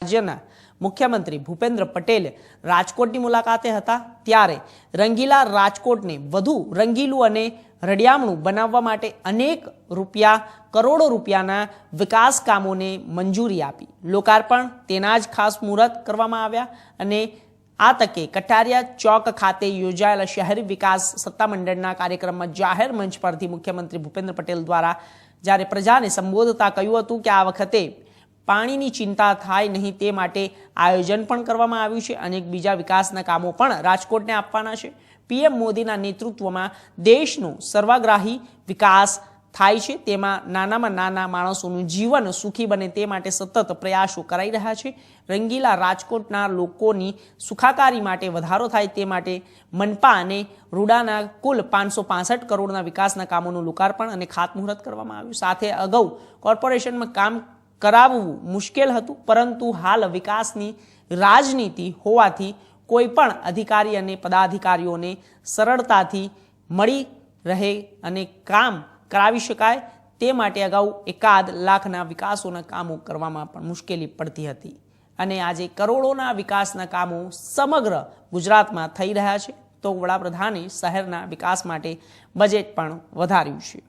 રાજ્યના મુખ્યમંત્રી ભૂપેન્દ્ર પટેલ રાજકોટની મુલાકાતે હતા ત્યારે રંગીલા રાજકોટને વધુ રંગીલું અને રડિયામણું બનાવવા માટે અનેક કરોડો રૂપિયાના વિકાસ કામોને મંજૂરી આપી. લોકાર્પણ તેના જ ખાસ મુહૂર્ત કરવામાં આવ્યા અને આ તકે કટારિયા ચોક ખાતે યોજાયેલા શહેરી વિકાસ સત્તામંડળના કાર્યક્રમમાં જાહેર મંચ પરથી મુખ્યમંત્રી ભૂપેન્દ્ર પટેલ દ્વારા જ્યારે પ્રજાને સંબોધતા કહ્યું હતું કે આ વખતે પાણીની ચિંતા થાય નહીં તે માટે આયોજન પણ કરવામાં આવ્યું છે. અનેક બીજા વિકાસના કામો પણ રાજકોટને આપવાના છે. પીએમ મોદીના નેતૃત્વમાં દેશનો સર્વગ્રાહી વિકાસ થાય છે. તેમાં નાનામાં નાના માણસોનું જીવન સુખી બને તે માટે સતત પ્રયાસો કરાઈ રહ્યા છે. રંગીલા રાજકોટના લોકોની સુખાકારી માટે વધારો થાય તે માટે મનપા અને રૂડાના કુલ 565 કરોડના વિકાસના કામોનું લોકાર્પણ અને ખાતમુહૂર્ત કરવામાં આવ્યું. સાથે અગાઉ કોર્પોરેશનમાં કામ કરાવવું મુશ્કેલ હતું, પરંતુ હાલ વિકાસની રાજનીતિ હોવાથી કોઈ પણ અધિકારી અને પદાધિકારીઓને સરળતાથી મળી રહે અને કામ કરાવી શકાય તે માટે અગાઉ 1 લાખના વિકાસોના કામો કરવામાં પણ મુશ્કેલી પડતી હતી અને આજે કરોડોના વિકાસના કામો સમગ્ર ગુજરાતમાં થઈ રહ્યા છે. તો વડાપ્રધાને શહેરના વિકાસ માટે બજેટ પણ વધાર્યું છે.